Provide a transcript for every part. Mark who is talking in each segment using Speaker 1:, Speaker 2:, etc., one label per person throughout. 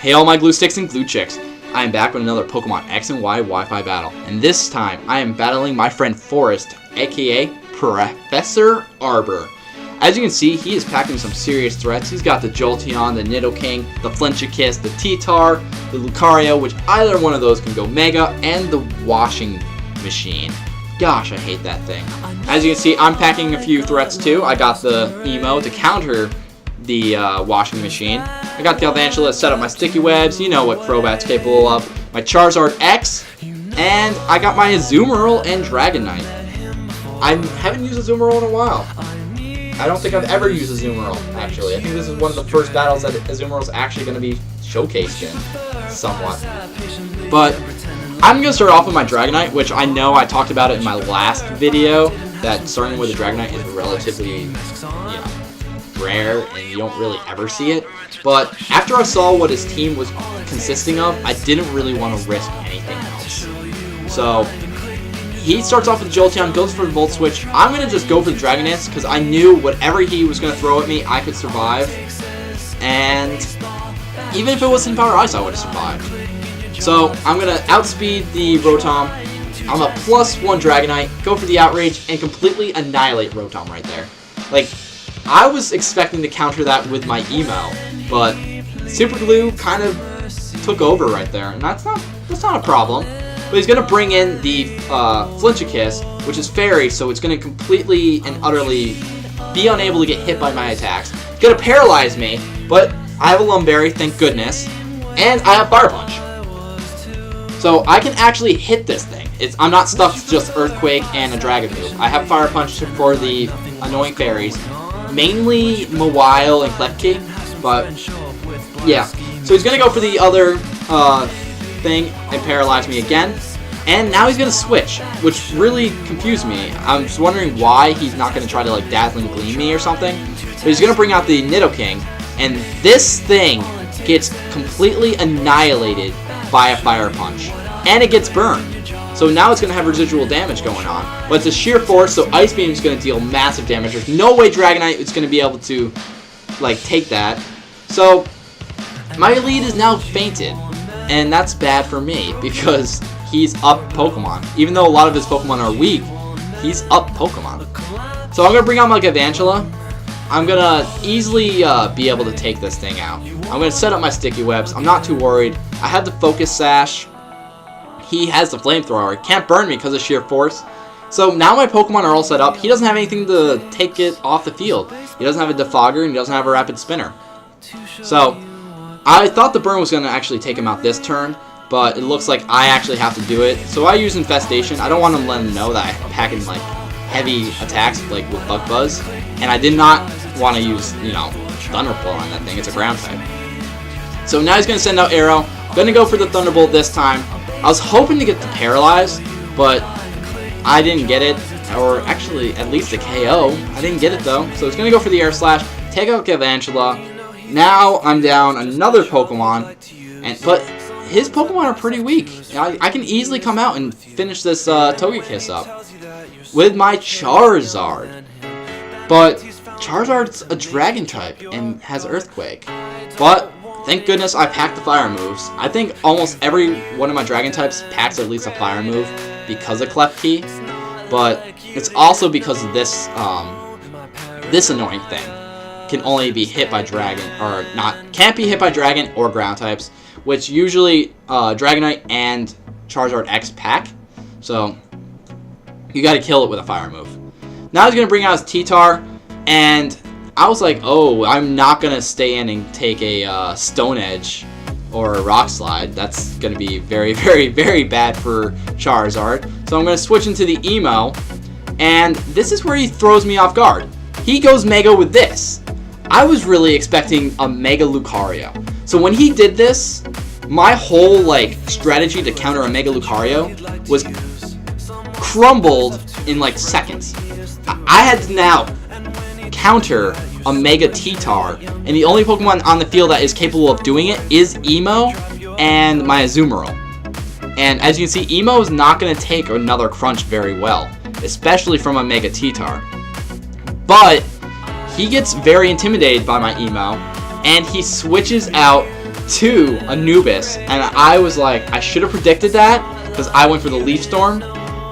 Speaker 1: Hey all my glue sticks and glue chicks, I am back with another Pokemon X and Y Wi-Fi battle, and this time I am battling my friend Forrest, aka Professor Arbor. As you can see, he is packing some serious threats. He's got the Jolteon, the Nidoking, the Flinchicus, the T-Tar, the Lucario, which either one of those can go Mega, and the Washing Machine. Gosh, I hate that thing. As you can see, I'm packing a few threats too. I got the Emo to counter the Washing Machine. I got the Galvantula to set up my sticky webs. You know what Crobat's capable of. My Charizard X, and I got my Azumarill and Dragonite. I haven't used Azumarill in a while. I don't think I've ever used Azumarill, actually. I think this is one of the first battles that Azumarill is actually going to be showcased in, somewhat. But I'm going to start off with my Dragonite, which I know I talked about it in my last video, that starting with a Dragonite is relatively, rare, and you don't really ever see it. But after I saw what his team was consisting of, I didn't really want to risk anything else. So he starts off with Jolteon, goes for the Volt Switch. I'm going to just go for the Dragonite because I knew whatever he was going to throw at me, I could survive. And even if it wasn't Power Ice, I would have survived. So I'm going to outspeed the Rotom. I'm a +1 Dragonite, go for the Outrage, and completely annihilate Rotom right there. Like, I was expecting to counter that with my Emo, but Super Glue kind of took over right there, and that's not a problem. But he's going to bring in the Flinchicus, which is Fairy, so it's going to completely and utterly be unable to get hit by my attacks. It's going to paralyze me, but I have a Lumberry, thank goodness, and I have Fire Punch. So I can actually hit this thing. I'm not stuck to just Earthquake and a Dragon move. I have Fire Punch for the annoying fairies, mainly Mawile and Klefki, but yeah. So he's going to go for the other thing and paralyze me again. And now he's going to switch, which really confused me. I was wondering why he's not going to try to like Dazzling Gleam me or something. But he's going to bring out the Nidoking, and this thing gets completely annihilated by a Fire Punch. And it gets burned. So now it's going to have residual damage going on. But it's a sheer force, so Ice Beam is going to deal massive damage. There's no way Dragonite is going to be able to like take that. So my lead is now fainted. And that's bad for me because he's up Pokemon. Even though a lot of his Pokemon are weak, he's up Pokemon. So I'm going to bring out my Galvantula. I'm going to easily be able to take this thing out. I'm going to set up my sticky webs. I'm not too worried. I have the Focus Sash. He has the Flamethrower. It can't burn me because of sheer force. So now my Pokemon are all set up. He doesn't have anything to take it off the field. He doesn't have a Defogger and he doesn't have a Rapid Spinner. So I thought the burn was going to actually take him out this turn, but it looks like I actually have to do it. So I use Infestation. I don't want to let him know that I'm packing like heavy attacks like with Bug Buzz. And I did not want to use, Thunderbolt on that thing. It's a ground type. So now he's going to send out Arrow. Going to go for the Thunderbolt this time. I was hoping to get the Paralyze, but I didn't get it. Or actually, at least a KO. I didn't get it though. So it's going to go for the Air Slash. Take out Galvantula. Now I'm down another Pokemon. But his Pokemon are pretty weak. I can easily come out and finish this Togekiss up with my Charizard. But Charizard's a Dragon type and has Earthquake. But thank goodness I packed the fire moves. I think almost every one of my Dragon types packs at least a fire move because of Klefki. But it's also because of this this annoying thing. Can only be hit by Dragon, or can't be hit by Dragon or ground types, which usually Dragonite and Charizard X pack. So you gotta kill it with a fire move. Now he's gonna bring out his T-Tar, and I was like, oh, I'm not going to stay in and take a Stone Edge or a Rock Slide. That's going to be very, very, very bad for Charizard. So I'm going to switch into the Emo, and this is where he throws me off guard. He goes Mega with this. I was really expecting a Mega Lucario. So when he did this, my whole strategy to counter a Mega Lucario was crumbled in seconds. I had to now counter a Mega T-Tar, and the only Pokemon on the field that is capable of doing it is Emo and my Azumarill. And as you can see, Emo is not going to take another Crunch very well, especially from a Mega T-Tar. But he gets very intimidated by my Emo, and he switches out to Anubis, and I was like, I should have predicted that because I went for the Leaf Storm.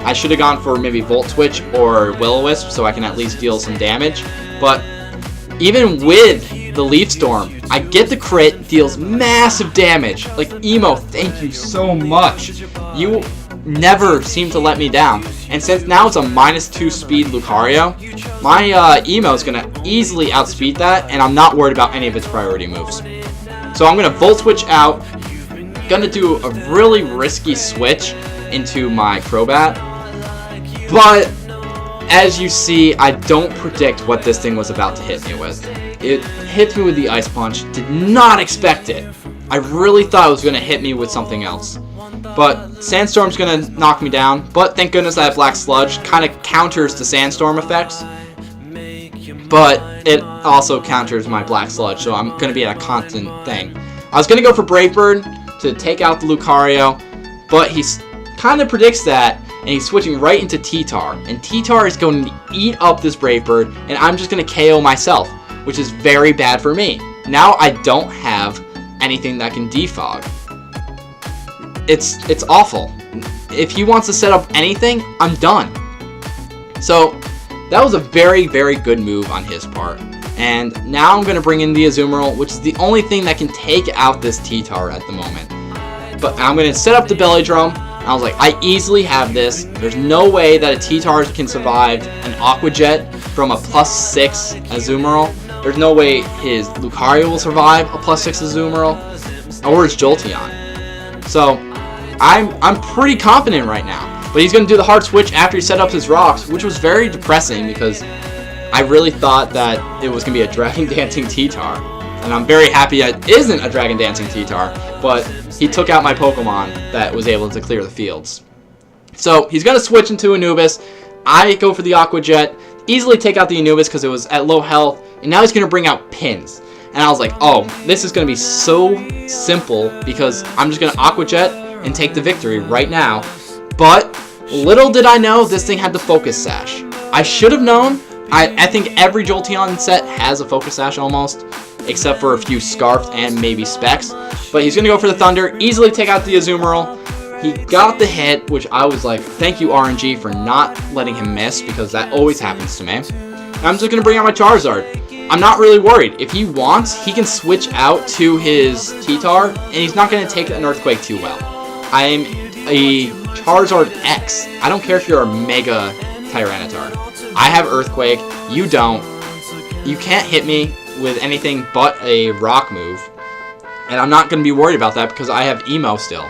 Speaker 1: I should have gone for maybe Volt Switch or Will-O-Wisp so I can at least deal some damage. But even with the Leaf Storm, I get the crit, deals massive damage. Like, Emo, thank you so much. You never seem to let me down. And since now it's a -2 speed Lucario, my Emo is going to easily outspeed that, and I'm not worried about any of its priority moves. So I'm going to Volt Switch out. Going to do a really risky switch into my Crobat. But as you see, I don't predict what this thing was about to hit me with. It hit me with the Ice Punch. Did not expect it. I really thought it was going to hit me with something else. But Sandstorm's going to knock me down. But thank goodness I have Black Sludge. Kind of counters the Sandstorm effects. But it also counters my Black Sludge. So I'm going to be at a constant thing. I was going to go for Brave Bird to take out the Lucario. But he kind of predicts that. And he's switching right into T-Tar. And T-Tar is going to eat up this Brave Bird. And I'm just going to KO myself. Which is very bad for me. Now I don't have anything that can defog. It's awful. If he wants to set up anything, I'm done. So that was a very, very good move on his part. And now I'm going to bring in the Azumarill, which is the only thing that can take out this T-Tar at the moment. But I'm going to set up the Belly Drum. I was like, I easily have this. There's no way that a T-Tar can survive an Aqua Jet from a +6 Azumarill. There's no way his Lucario will survive a +6 Azumarill, or his Jolteon. So I'm pretty confident right now. But he's going to do the hard switch after he set up his rocks, which was very depressing because I really thought that it was going to be a Dragon Dancing T-Tar. And I'm very happy it isn't a Dragon Dancing T-Tar, but he took out my Pokemon that was able to clear the fields. So he's going to switch into Anubis. I go for the Aqua Jet, easily take out the Anubis because it was at low health, and now he's going to bring out Pins. And I was like, oh, this is going to be so simple because I'm just going to Aqua Jet and take the victory right now. But little did I know this thing had the Focus Sash. I should have known. I think every Jolteon set has a Focus Sash almost, except for a few Scarfs and maybe Specs. But he's going to go for the Thunder, easily take out the Azumarill. He got the hit, which I was like, thank you RNG for not letting him miss, because that always happens to me. And I'm just going to bring out my Charizard. I'm not really worried. If he wants, he can switch out to his T-Tar, and he's not going to take an Earthquake too well. I am a Charizard X. I don't care if you're a Mega Tyranitar. I have Earthquake. You don't. You can't hit me with anything but a rock move. And I'm not going to be worried about that because I have Emo still.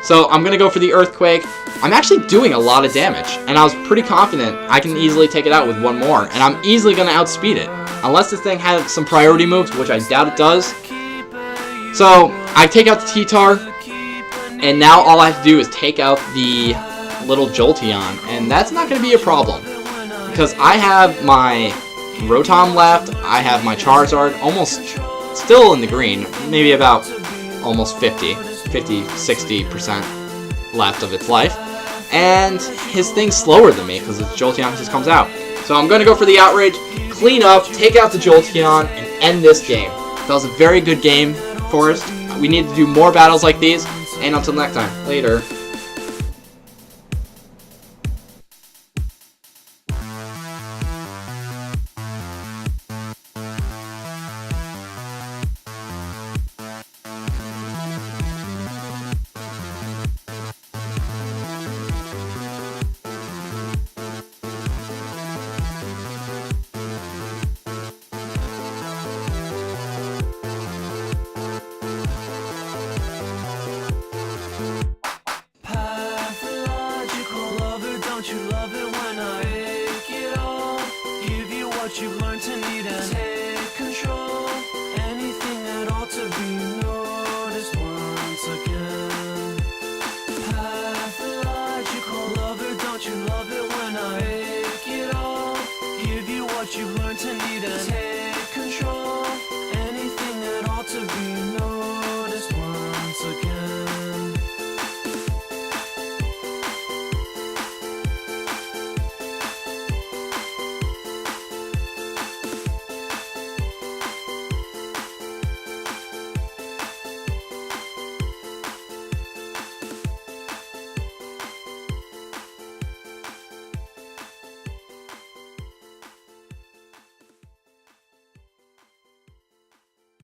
Speaker 1: So I'm going to go for the Earthquake. I'm actually doing a lot of damage. And I was pretty confident I can easily take it out with one more. And I'm easily going to outspeed it. Unless this thing has some priority moves, which I doubt it does. So I take out the T-Tar. And now all I have to do is take out the little Jolteon. And that's not going to be a problem. Because I have my Rotom left. I have my Charizard almost still in the green. Maybe about almost 50-60% left of its life. And his thing's slower than me because his Jolteon just comes out. So I'm going to go for the Outrage, clean up, take out the Jolteon, and end this game. That was a very good game, Forrest. We need to do more battles like these. And until next time, later.
Speaker 2: Don't you love it when I take it all? Give you what you've learned to need and take control. Anything at all to be noticed once again. Pathological lover, don't you love it when I take it all? Give you what you've learned to need and take control. Anything at all to be